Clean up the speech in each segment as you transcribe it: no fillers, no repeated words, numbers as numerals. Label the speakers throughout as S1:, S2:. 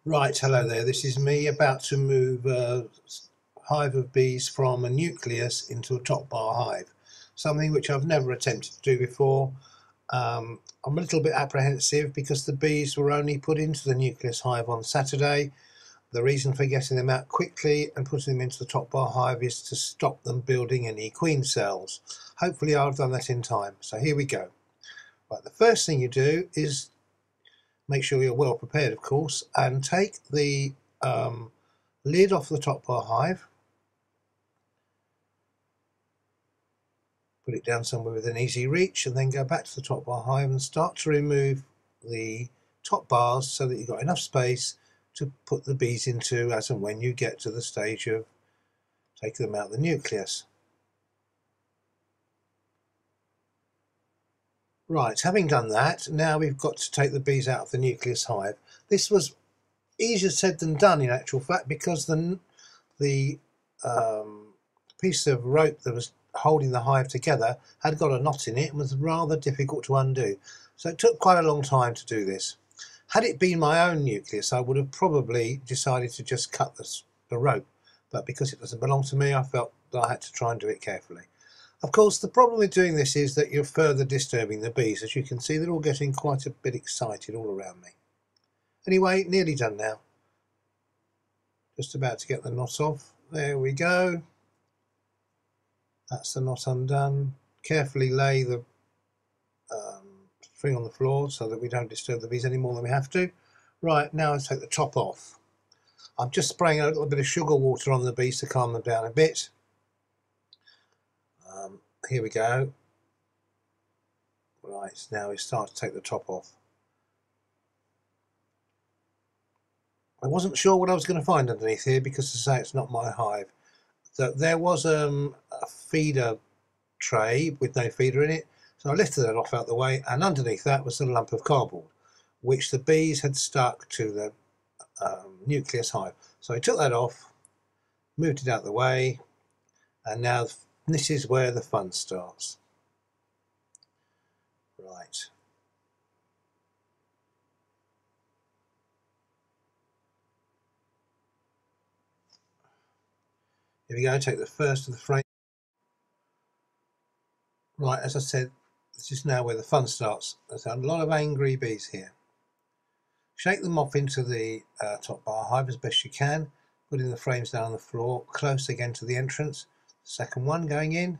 S1: Right, hello there. This is me about to move a hive of bees from a nucleus into a top bar hive, something which I've never attempted to do before. I'm a little bit apprehensive because the bees were only put into the nucleus hive on Saturday. The reason for getting them out quickly and putting them into the top bar hive is to stop them building any queen cells. Hopefully I've done that in time. So here we go. Right, the first thing you do is make sure you're well prepared, of course, and take the lid off the top bar hive, put it down somewhere within easy reach, and then go back to the top bar hive and start to remove the top bars so that you've got enough space to put the bees into as and when you get to the stage of taking them out of the nucleus. Right, having done that, now we've got to take the bees out of the nucleus hive. This was easier said than done in actual fact, because the piece of rope that was holding the hive together had got a knot in it and was rather difficult to undo. So it took quite a long time to do this. Had it been my own nucleus, I would have probably decided to just cut the rope, but because it doesn't belong to me, I felt that I had to try and do it carefully. Of course, the problem with doing this is that you're further disturbing the bees. As you can see, they're all getting quite a bit excited all around me. Anyway, nearly done now. Just about to get the knot off. There we go. That's the knot undone. Carefully lay the string on the floor so that we don't disturb the bees any more than we have to. Right, now let's take the top off. I'm just spraying a little bit of sugar water on the bees to calm them down a bit. Here we go. Right, now we start to take the top off. I wasn't sure what I was going to find underneath here because, as I say, it's not my hive. So there was a feeder tray with no feeder in it, so I lifted that off out the way, and underneath that was a lump of cardboard which the bees had stuck to the nucleus hive. So I took that off, moved it out the way, and now this is where the fun starts. Right. Here we go, take the first of the frame. Right, as I said, this is now where the fun starts. There's a lot of angry bees here. Shake them off into the top bar hive as best you can, putting the frames down on the floor, close again to the entrance. Second one going in.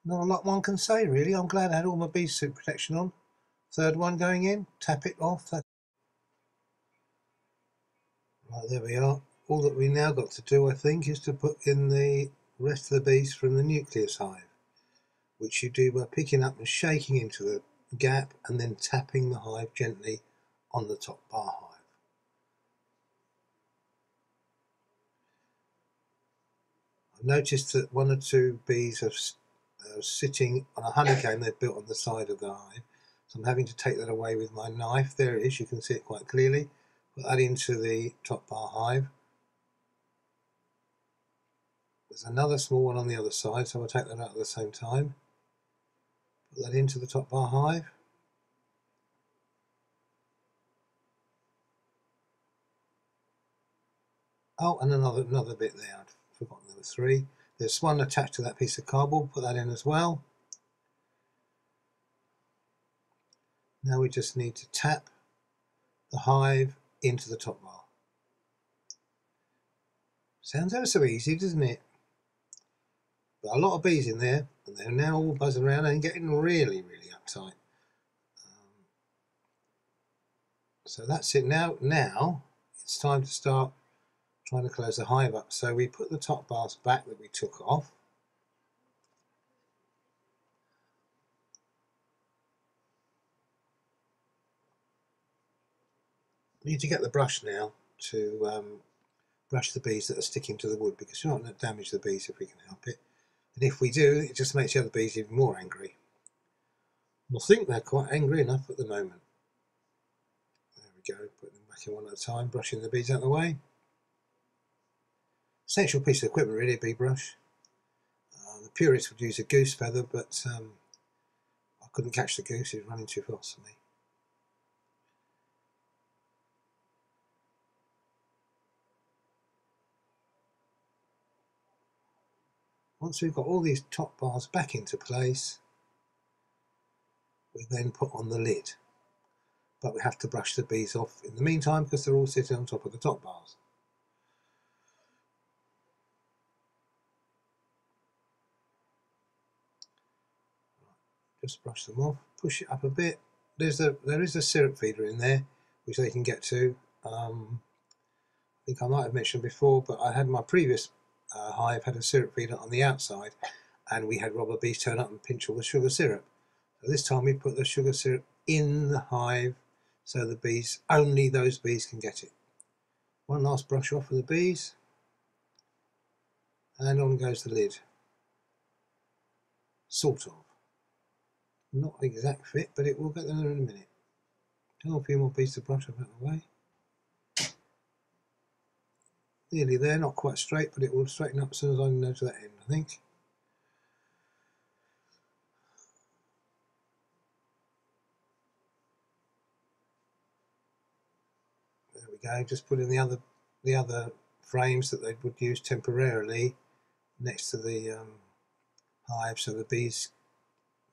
S1: Not a lot one can say really. I'm glad I had all my bee suit protection on. Third one going in, tap it off. Right, there we are. All that we now got to do, I think, is to put in the rest of the bees from the nucleus hive, which you do by picking up and shaking into the gap and then tapping the hive gently on the top bar hive. I've noticed that one or two bees are sitting on a honeycomb they've built on the side of the hive, so I'm having to take that away with my knife. There it is, you can see it quite clearly. Put that into the top bar hive. There's another small one on the other side, so I'll take that out at the same time. Put that into the top bar hive. Oh, and another bit there. I'd forgotten there were three. There's one attached to that piece of cardboard. Put that in as well. Now we just need to tap the hive into the top bar. Sounds ever so easy, doesn't it? But a lot of bees in there, and they're now all buzzing around and getting really, really uptight. So that's it. Now it's time to start trying to close the hive up. So we put the top bars back that we took off. We need to get the brush now to brush the bees that are sticking to the wood, because you don't want to damage the bees if we can help it. And if we do, it just makes the other bees even more angry. I think they're quite angry enough at the moment. There we go, putting them back in one at a time, brushing the bees out of the way. Essential piece of equipment really, a bee brush. The purists would use a goose feather, but couldn't catch the goose, he was running too fast for me. Once we've got all these top bars back into place, we then put on the lid. But we have to brush the bees off in the meantime because they're all sitting on top of the top bars. Just brush them off, push it up a bit. There is a syrup feeder in there which they can get to. I think I might have mentioned before, but I had my previous hive had a syrup feeder on the outside, and we had robber bees turn up and pinch all the sugar syrup. So this time we put the sugar syrup in the hive so the bees, only those bees can get it. One last brush off for the bees, and on goes the lid. Sort of. Not an exact fit, but it will get there in a minute. A few more pieces of brush up out of the way. Nearly there, not quite straight, but it will straighten up as soon as I know to that end, I think. There we go. Just put in the other frames that they would use temporarily next to the hive, so the bees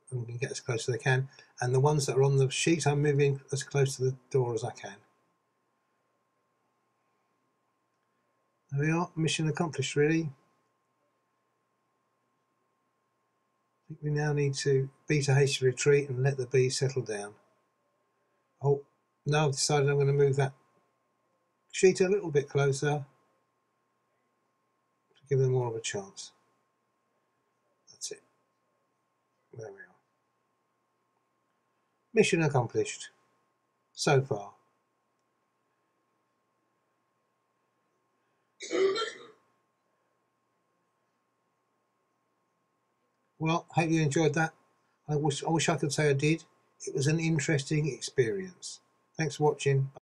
S1: can get as close as they can. And the ones that are on the sheet, I'm moving as close to the door as I can. There we are, mission accomplished really. I think we now need to beat a hasty retreat and let the bees settle down. Oh, now I've decided I'm going to move that sheet a little bit closer to give them more of a chance. That's it. There we are. Mission accomplished. So far. Well, hope you enjoyed that. I wish I could say I did. It was an interesting experience. Thanks for watching.